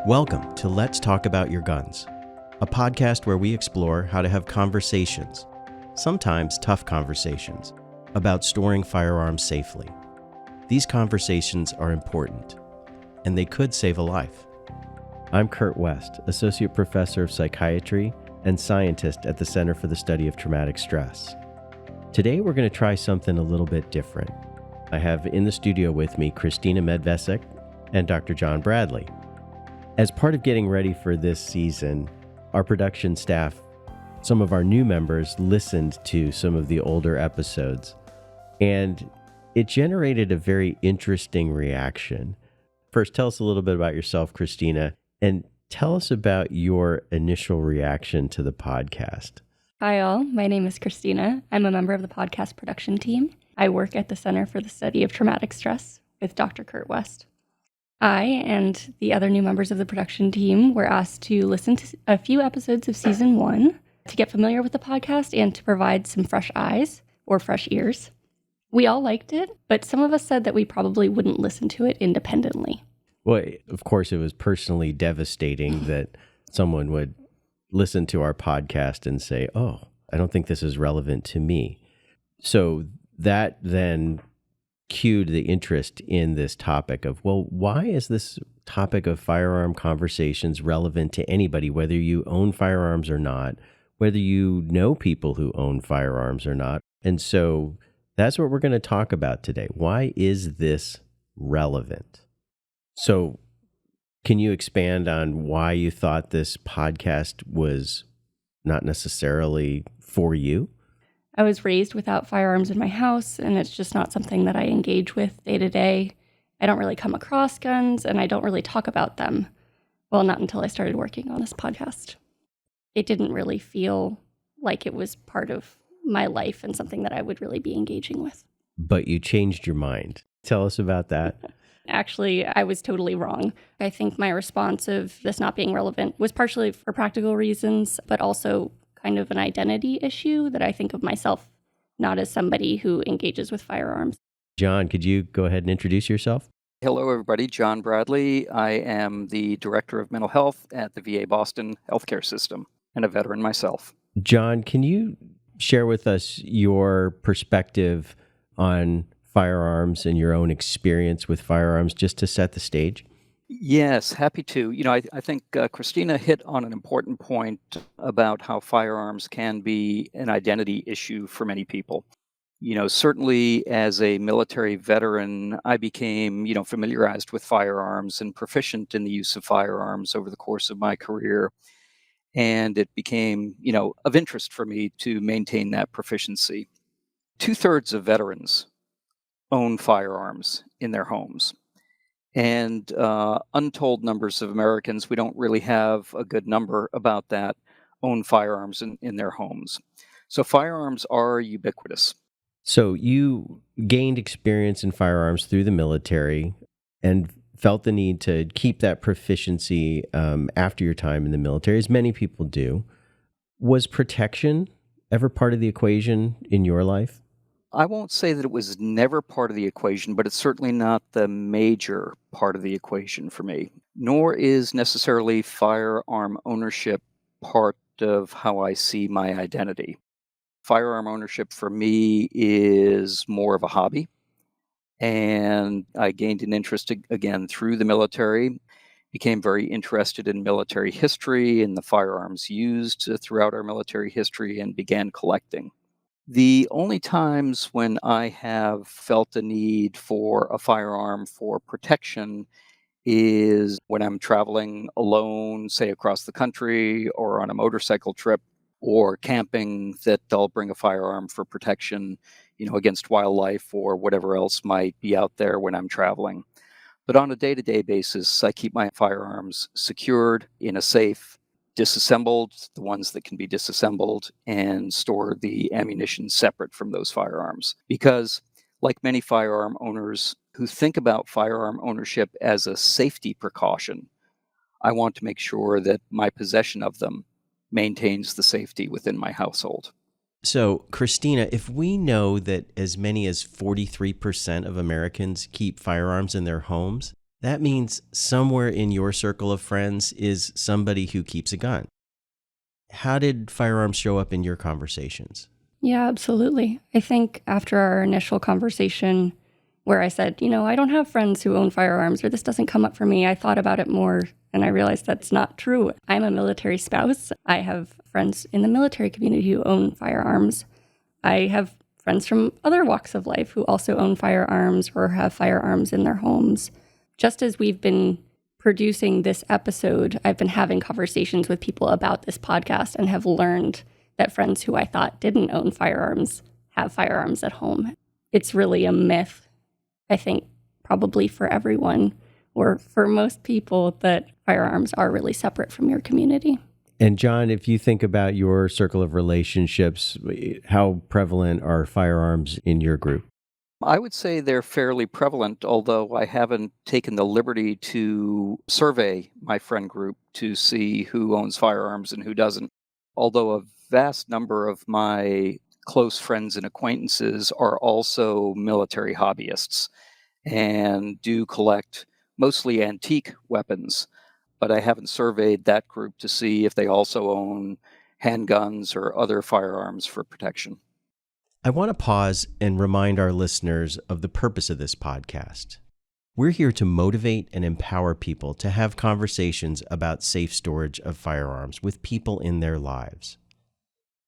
Welcome to Let's Talk About Your Guns, a podcast where we explore how to have conversations, sometimes tough conversations, about storing firearms safely. These conversations are important, and they could save a life. I'm Kurt West, Associate Professor of Psychiatry and Scientist at the Center for the Study of Traumatic Stress. Today we're going to try something a little bit different. I have in the studio with me Christina Medvesek and Dr. John Bradley. As part of getting ready for this season, our production staff, some of our new members, listened to some of the older episodes, and it generated a very interesting reaction. First, tell us a little bit about yourself, Christina, and tell us about your initial reaction to the podcast. Hi all, my name is Christina. I'm a member of the podcast production team. I work at the Center for the Study of Traumatic Stress with Dr. Kurt West. I and the other new members of the production team were asked to listen to a few episodes of season 1 to get familiar with the podcast and to provide some fresh eyes or fresh ears. We all liked it, but some of us said that we probably wouldn't listen to it independently. Well, of course, it was personally devastating that someone would listen to our podcast and say, oh, I don't think this is relevant to me. So that then cued the interest in this topic of, well, why is this topic of firearm conversations relevant to anybody, whether you own firearms or not, whether you know people who own firearms or not? And so that's what we're going to talk about today. Why is this relevant? So can you expand on why you thought this podcast was not necessarily for you? I was raised without firearms in my house, and it's just not something that I engage with day to day. I don't really come across guns, and I don't really talk about them. Well, not until I started working on this podcast. It didn't really feel like it was part of my life and something that I would really be engaging with. But you changed your mind. Tell us about that. Actually, I was totally wrong. I think my response of this not being relevant was partially for practical reasons, but also kind of an identity issue that I think of myself not as somebody who engages with firearms. John, could you go ahead and introduce yourself? Hello, everybody. John Bradley. I am the Director of Mental Health at the VA Boston Healthcare System and a veteran myself. John, can you share with us your perspective on firearms and your own experience with firearms just to set the stage? Yes, happy to. I think Christina hit on an important point about how firearms can be an identity issue for many people. Certainly as a military veteran, I became, familiarized with firearms and proficient in the use of firearms over the course of my career. And it became, of interest for me to maintain that proficiency. 2/3 of veterans own firearms in their homes. And untold numbers of Americans, we don't really have a good number about that, own firearms in their homes. So firearms are ubiquitous. So you gained experience in firearms through the military and felt the need to keep that proficiency after your time in the military, as many people do. Was protection ever part of the equation in your life? I won't say that it was never part of the equation, but it's certainly not the major part of the equation for me. Nor is necessarily firearm ownership part of how I see my identity. Firearm ownership for me is more of a hobby. And I gained an interest again through the military, became very interested in military history and the firearms used throughout our military history, and began collecting. The only times when I have felt a need for a firearm for protection is when I'm traveling alone, say across the country, or on a motorcycle trip, or camping, that I'll bring a firearm for protection, against wildlife or whatever else might be out there when I'm traveling. But on a day-to-day basis, I keep my firearms secured in a safe, disassembled, the ones that can be disassembled, and store the ammunition separate from those firearms. Because, like many firearm owners who think about firearm ownership as a safety precaution, I want to make sure that my possession of them maintains the safety within my household. So, Christina, if we know that as many as 43% of Americans keep firearms in their homes, That means somewhere in your circle of friends is somebody who keeps a gun. How did firearms show up in your conversations? Yeah, absolutely. I think after our initial conversation where I said, I don't have friends who own firearms, or this doesn't come up for me, I thought about it more and I realized that's not true. I'm a military spouse. I have friends in the military community who own firearms. I have friends from other walks of life who also own firearms or have firearms in their homes. Just as we've been producing this episode, I've been having conversations with people about this podcast and have learned that friends who I thought didn't own firearms have firearms at home. It's really a myth, I think, probably for everyone or for most people, that firearms are really separate from your community. And John, if you think about your circle of relationships, how prevalent are firearms in your group? I would say they're fairly prevalent, although I haven't taken the liberty to survey my friend group to see who owns firearms and who doesn't. Although a vast number of my close friends and acquaintances are also military hobbyists and do collect mostly antique weapons, but I haven't surveyed that group to see if they also own handguns or other firearms for protection. I want to pause and remind our listeners of the purpose of this podcast. We're here to motivate and empower people to have conversations about safe storage of firearms with people in their lives.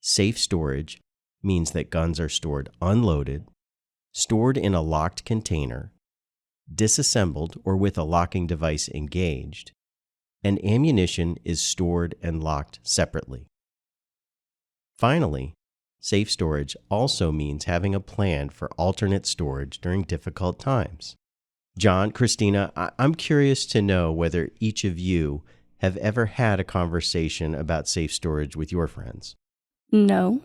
Safe storage means that guns are stored unloaded, stored in a locked container, disassembled or with a locking device engaged, and ammunition is stored and locked separately. Finally, safe storage also means having a plan for alternate storage during difficult times. John, Christina, I'm curious to know whether each of you have ever had a conversation about safe storage with your friends. No,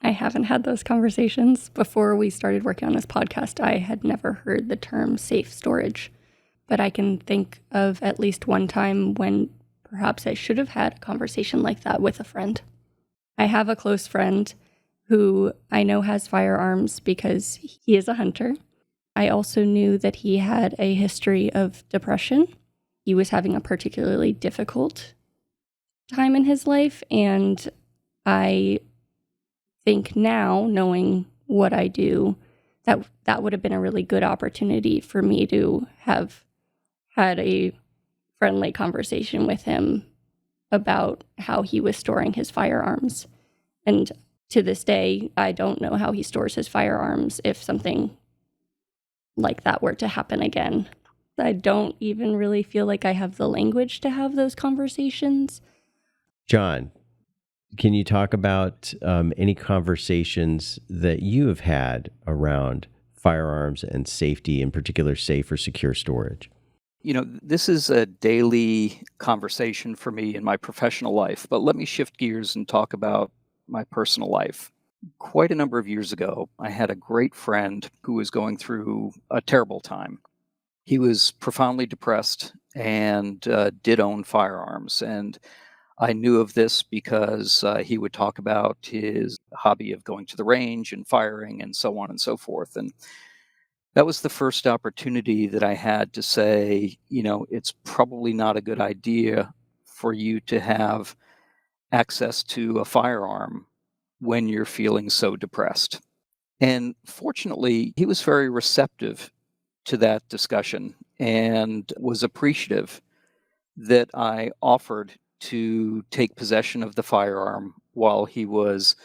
I haven't had those conversations. Before we started working on this podcast, I had never heard the term safe storage. But I can think of at least one time when perhaps I should have had a conversation like that with a friend. I have a close friend who I know has firearms because he is a hunter. I also knew that he had a history of depression. He was having a particularly difficult time in his life, and I think now, knowing what I do, that would have been a really good opportunity for me to have had a friendly conversation with him about how he was storing his firearms. And to this day, I don't know how he stores his firearms if something like that were to happen again. I don't even really feel like I have the language to have those conversations. John, can you talk about any conversations that you have had around firearms and safety, in particular safe or secure storage? This is a daily conversation for me in my professional life, but let me shift gears and talk about my personal life. Quite a number of years ago, I had a great friend who was going through a terrible time. He was profoundly depressed and did own firearms. And I knew of this because he would talk about his hobby of going to the range and firing and so on and so forth. And that was the first opportunity that I had to say, it's probably not a good idea for you to have access to a firearm when you're feeling so depressed. And fortunately, he was very receptive to that discussion and was appreciative that I offered to take possession of the firearm while he was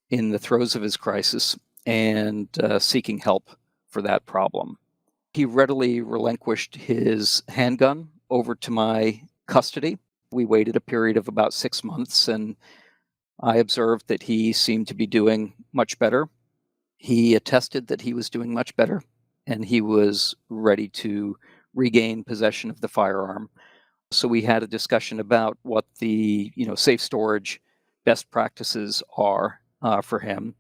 in the throes of his crisis and seeking help for that problem. He readily relinquished his handgun over to my custody. We waited a period of about 6 months, and I observed that he seemed to be doing much better. He attested that he was doing much better, and he was ready to regain possession of the firearm. So we had a discussion about what the safe storage best practices are for him.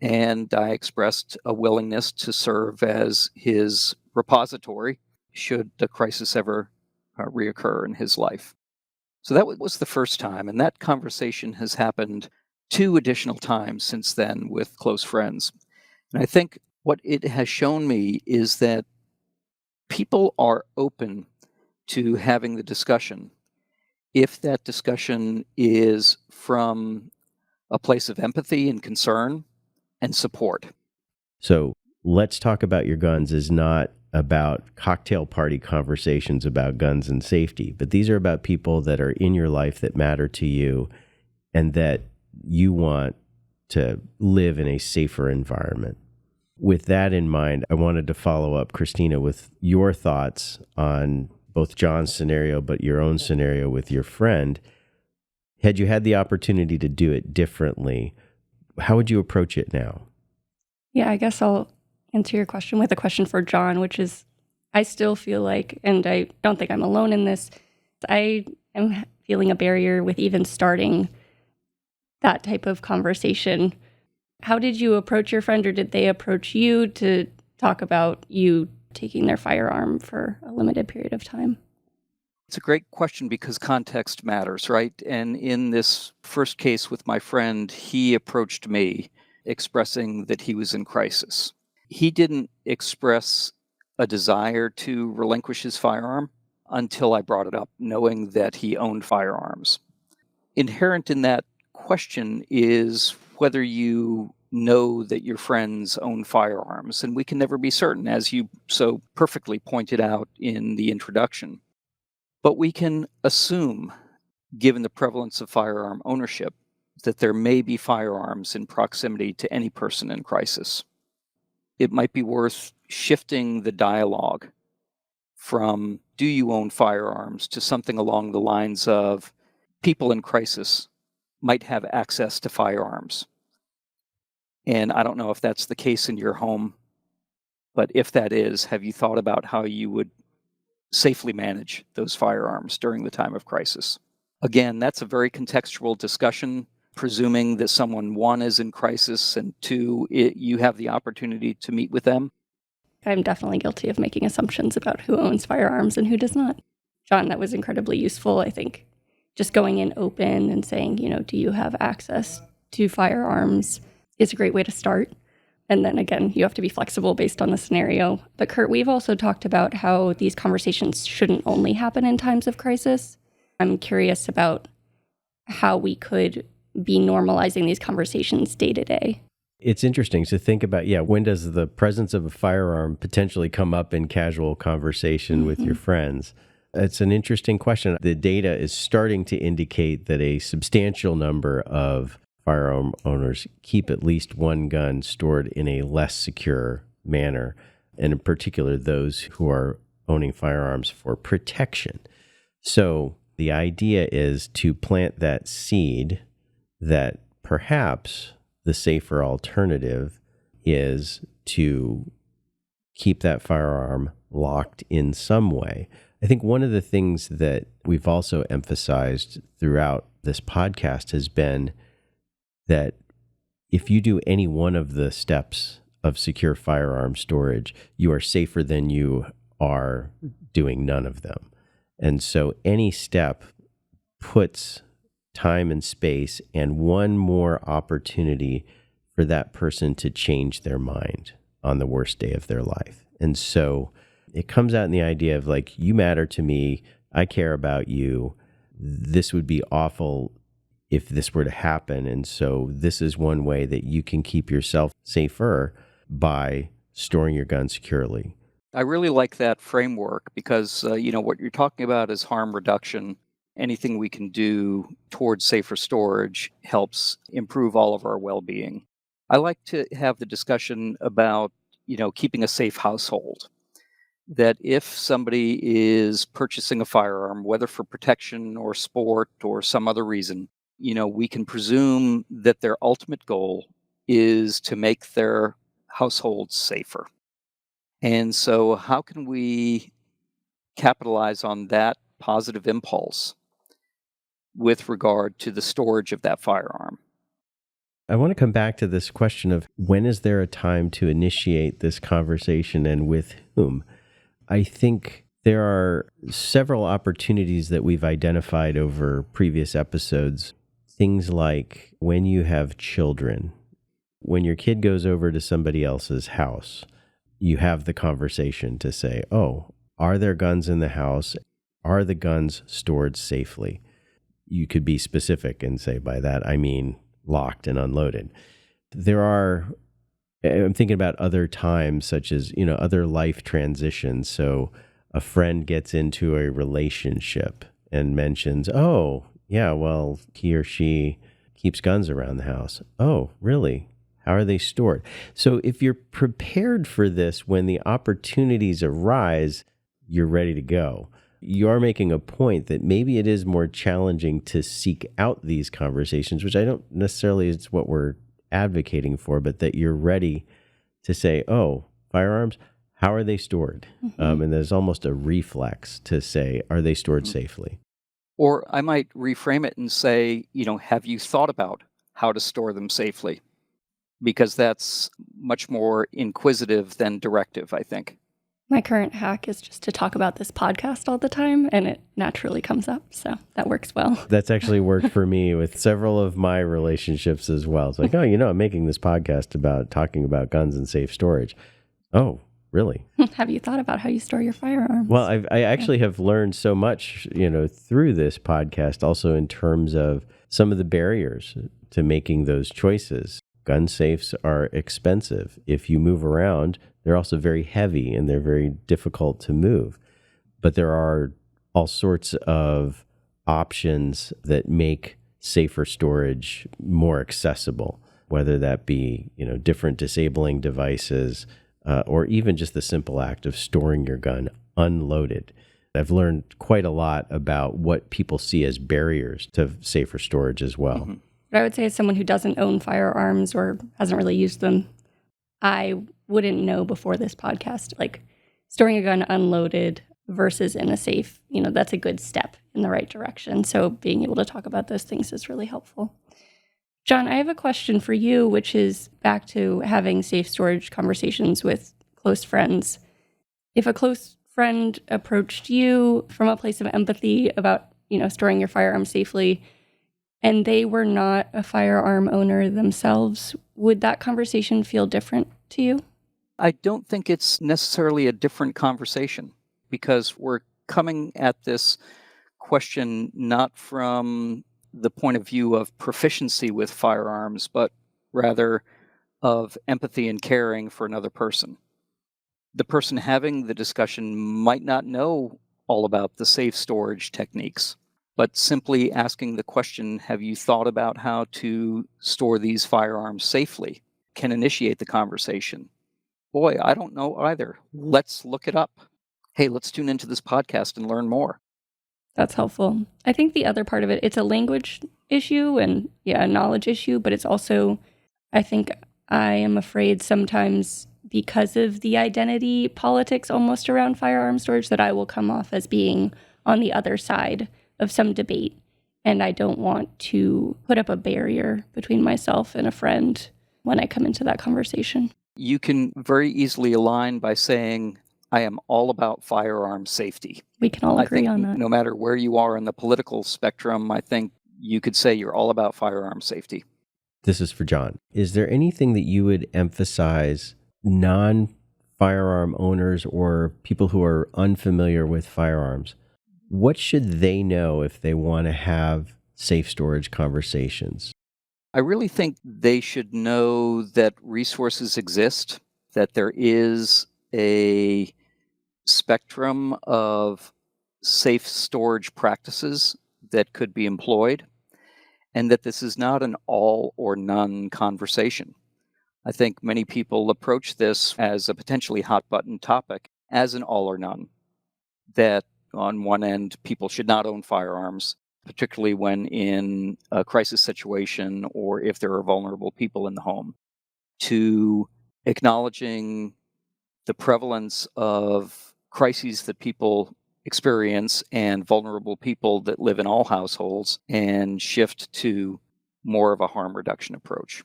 And I expressed a willingness to serve as his repository should the crisis ever reoccur in his life. So that was the first time. And that conversation has happened 2 additional times since then with close friends. And I think what it has shown me is that people are open to having the discussion if that discussion is from a place of empathy and concern and support. So let's talk about your guns is not about cocktail party conversations about guns and safety, but these are about people that are in your life that matter to you and that you want to live in a safer environment. With that in mind, I wanted to follow up, Christina, with your thoughts on both John's scenario, but your own scenario with your friend. Had you had the opportunity to do it differently, how would you approach it now? Yeah, I guess I'll answer your question with a question for John, which is, I still feel like, and I don't think I'm alone in this, I am feeling a barrier with even starting that type of conversation. How did you approach your friend, or did they approach you to talk about you taking their firearm for a limited period of time? It's a great question because context matters, right? And in this first case with my friend, he approached me expressing that he was in crisis. He didn't express a desire to relinquish his firearm until I brought it up, knowing that he owned firearms. Inherent in that question is whether you know that your friends own firearms, and we can never be certain, as you so perfectly pointed out in the introduction. But we can assume, given the prevalence of firearm ownership, that there may be firearms in proximity to any person in crisis. It might be worth shifting the dialogue from "do you own firearms" to something along the lines of people in crisis might have access to firearms. And I don't know if that's the case in your home, but if that is, have you thought about how you would safely manage those firearms during the time of crisis? Again, that's a very contextual discussion, presuming that someone, one, is in crisis, and two, you have the opportunity to meet with them. I'm definitely guilty of making assumptions about who owns firearms and who does not. John, that was incredibly useful. I think just going in open and saying, do you have access to firearms is a great way to start. And then again, you have to be flexible based on the scenario. But Kurt, we've also talked about how these conversations shouldn't only happen in times of crisis. I'm curious about how we could be normalizing these conversations day to day. It's interesting to think about, when does the presence of a firearm potentially come up in casual conversation with your friends? It's an interesting question. The data is starting to indicate that a substantial number of firearm owners keep at least one gun stored in a less secure manner, and in particular, those who are owning firearms for protection. So the idea is to plant that seed that perhaps the safer alternative is to keep that firearm locked in some way. I think one of the things that we've also emphasized throughout this podcast has been that if you do any one of the steps of secure firearm storage, you are safer than you are doing none of them. And so any step puts time and space and one more opportunity for that person to change their mind on the worst day of their life. And so it comes out in the idea of you matter to me, I care about you. This would be awful if this were to happen. And so this is one way that you can keep yourself safer by storing your gun securely. I really like that framework because, what you're talking about is harm reduction. Anything we can do towards safer storage helps improve all of our well-being. I like to have the discussion about, keeping a safe household. That if somebody is purchasing a firearm, whether for protection or sport or some other reason, we can presume that their ultimate goal is to make their household safer. And so how can we capitalize on that positive impulse with regard to the storage of that firearm? I want to come back to this question of when is there a time to initiate this conversation and with whom? I think there are several opportunities that we've identified over previous episodes. Things like when you have children, when your kid goes over to somebody else's house, you have the conversation to say, are there guns in the house? Are the guns stored safely? You could be specific and say by that, I mean locked and unloaded. I'm thinking about other times, such as, other life transitions. So a friend gets into a relationship and mentions, oh, yeah, well, he or she keeps guns around the house. Oh, really? How are they stored? So if you're prepared for this, when the opportunities arise, you're ready to go. You are making a point that maybe it is more challenging to seek out these conversations, which I don't necessarily is what we're advocating for, but that you're ready to say, oh, firearms, how are they stored? Mm-hmm. And there's almost a reflex to say, are they stored safely? Or I might reframe it and say, have you thought about how to store them safely? Because that's much more inquisitive than directive, I think. My current hack is just to talk about this podcast all the time, and it naturally comes up, so that works well. That's actually worked for me with several of my relationships as well. It's like, I'm making this podcast about talking about guns and safe storage. Oh, really? Have you thought about how you store your firearms? Well, I actually have learned so much, through this podcast, also in terms of some of the barriers to making those choices. Gun safes are expensive. If you move around, they're also very heavy and they're very difficult to move. But there are all sorts of options that make safer storage more accessible, whether that be, different disabling devices, or even just the simple act of storing your gun unloaded. I've learned quite a lot about what people see as barriers to safer storage as well. Mm-hmm. But I would say as someone who doesn't own firearms or hasn't really used them, I wouldn't know before this podcast, like storing a gun unloaded versus in a safe, that's a good step in the right direction. So being able to talk about those things is really helpful. John, I have a question for you, which is back to having safe storage conversations with close friends. If a close friend approached you from a place of empathy about, storing your firearm safely, and they were not a firearm owner themselves, would that conversation feel different to you? I don't think it's necessarily a different conversation, because we're coming at this question not from the point of view of proficiency with firearms, but rather of empathy and caring for another person. The person having the discussion might not know all about the safe storage techniques, but simply asking the question, have you thought about how to store these firearms safely, can initiate the conversation. Boy, I don't know either. Let's look it up. Hey, let's tune into this podcast and learn more. That's helpful. I think the other part of it, it's a language issue and a knowledge issue, but it's also, I think I am afraid sometimes because of the identity politics almost around firearm storage that I will come off as being on the other side of some debate. And I don't want to put up a barrier between myself and a friend when I come into that conversation. You can very easily align by saying, I am all about firearm safety. We can all agree on that. No matter where you are in the political spectrum, I think you could say you're all about firearm safety. This is for John. Is there anything that you would emphasize non-firearm owners or people who are unfamiliar with firearms? What should they know if they want to have safe storage conversations? I really think they should know that resources exist, that there is a spectrum of safe storage practices that could be employed, and that this is not an all or none conversation. I think many people approach this as a potentially hot button topic as an all or none, that on one end, people should not own firearms, particularly when in a crisis situation or if there are vulnerable people in the home, to acknowledging the prevalence of crises that people experience and vulnerable people that live in all households, and shift to more of a harm reduction approach.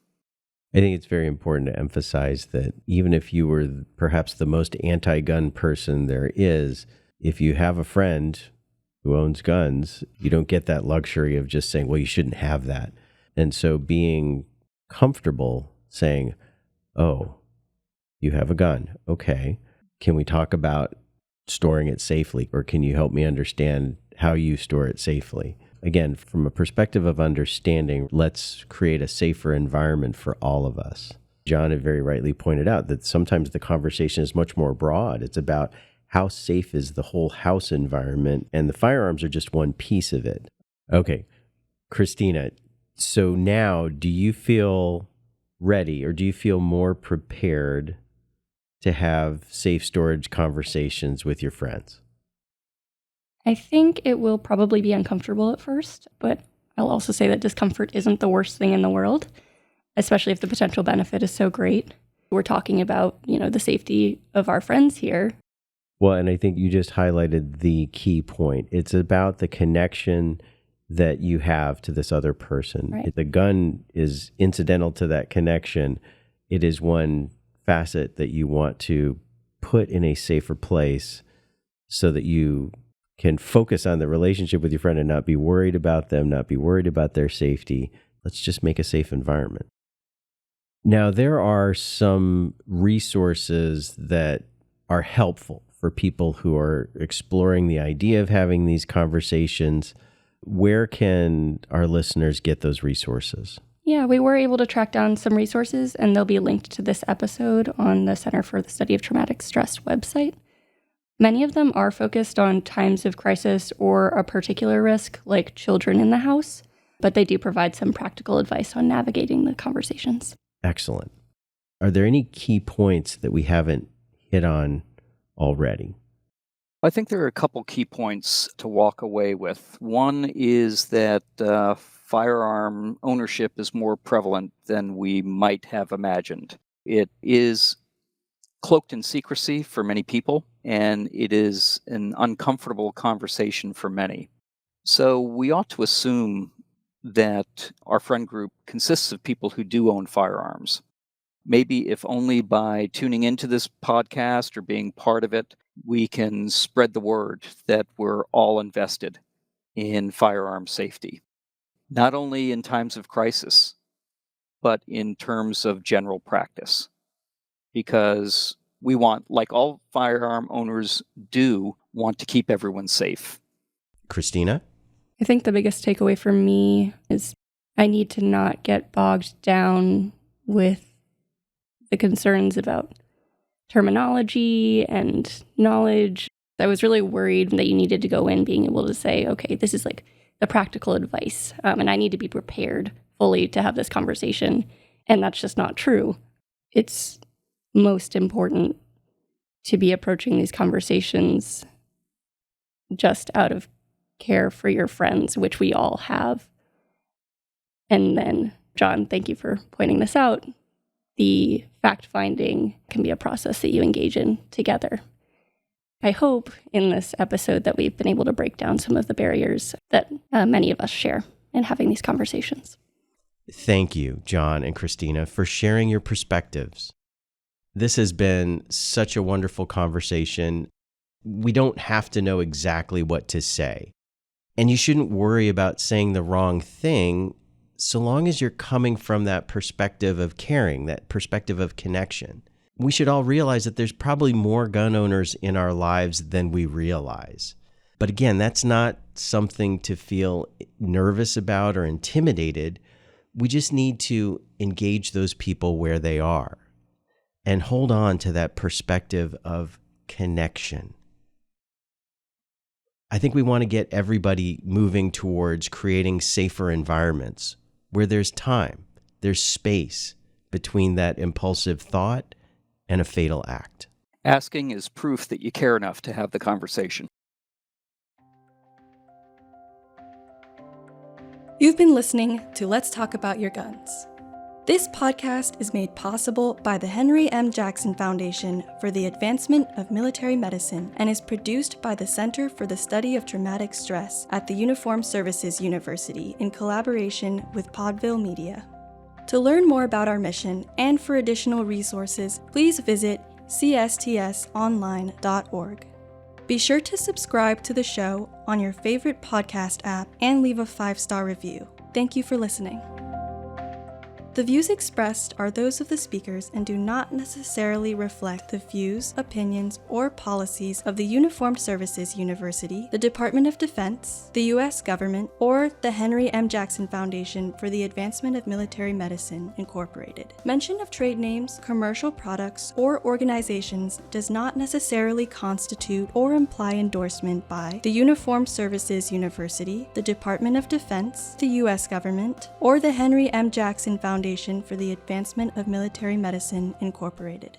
I think it's very important to emphasize that even if you were perhaps the most anti-gun person there is, if you have a friend who owns guns, you don't get that luxury of just saying, well, you shouldn't have that. And so being comfortable saying, oh, you have a gun. Okay. Can we talk about storing it safely? Or can you help me understand how you store it safely? Again, from a perspective of understanding, let's create a safer environment for all of us. John had very rightly pointed out that sometimes the conversation is much more broad. It's about how safe is the whole house environment, and the firearms are just one piece of it. Okay, Christina, so now do you feel ready, or do you feel more prepared to have safe storage conversations with your friends? I think it will probably be uncomfortable at first, but I'll also say that discomfort isn't the worst thing in the world, especially if the potential benefit is so great. We're talking about, the safety of our friends here. Well, and I think you just highlighted the key point. It's about the connection that you have to this other person. Right. The gun is incidental to that connection. It is one facet that you want to put in a safer place so that you can focus on the relationship with your friend and not be worried about them, not be worried about their safety. Let's just make a safe environment. Now, there are some resources that are helpful for people who are exploring the idea of having these conversations. Where can our listeners get those resources? Yeah, we were able to track down some resources, and they'll be linked to this episode on the Center for the Study of Traumatic Stress website. Many of them are focused on times of crisis or a particular risk, like children in the house, but they do provide some practical advice on navigating the conversations. Excellent. Are there any key points that we haven't hit on already? I think there are a couple key points to walk away with. One is that firearm ownership is more prevalent than we might have imagined. It is cloaked in secrecy for many people, and it is an uncomfortable conversation for many. So we ought to assume that our friend group consists of people who do own firearms. Maybe if only by tuning into this podcast or being part of it, we can spread the word that we're all invested in firearm safety, not only in times of crisis, but in terms of general practice. Because we want, like all firearm owners do, want to keep everyone safe. Christina? I think the biggest takeaway for me is I need to not get bogged down with the concerns about terminology and knowledge. I was really worried that you needed to go in being able to say, okay, this is like the practical advice, and I need to be prepared fully to have this conversation. And that's just not true. It's most important to be approaching these conversations just out of care for your friends, which we all have. And then, John, thank you for pointing this out. The fact-finding can be a process that you engage in together. I hope in this episode that we've been able to break down some of the barriers that many of us share in having these conversations. Thank you, John and Christina, for sharing your perspectives. This has been such a wonderful conversation. We don't have to know exactly what to say. And you shouldn't worry about saying the wrong thing so long as you're coming from that perspective of caring, that perspective of connection. We should all realize that there's probably more gun owners in our lives than we realize. But again, that's not something to feel nervous about or intimidated. We just need to engage those people where they are and hold on to that perspective of connection. I think we want to get everybody moving towards creating safer environments where there's time, there's space between that impulsive thought and a fatal act. Asking is proof that you care enough to have the conversation. You've been listening to Let's Talk About Your Guns. This podcast is made possible by the Henry M. Jackson Foundation for the Advancement of Military Medicine and is produced by the Center for the Study of Traumatic Stress at the Uniformed Services University in collaboration with Podville Media. To learn more about our mission and for additional resources, please visit cstsonline.org. Be sure to subscribe to the show on your favorite podcast app and leave a 5-star review. Thank you for listening. The views expressed are those of the speakers and do not necessarily reflect the views, opinions, or policies of the Uniformed Services University, the Department of Defense, the U.S. government, or the Henry M. Jackson Foundation for the Advancement of Military Medicine, Incorporated. Mention of trade names, commercial products, or organizations does not necessarily constitute or imply endorsement by the Uniformed Services University, the Department of Defense, the U.S. government, or the Henry M. Jackson Foundation for the Advancement of Military Medicine, Incorporated.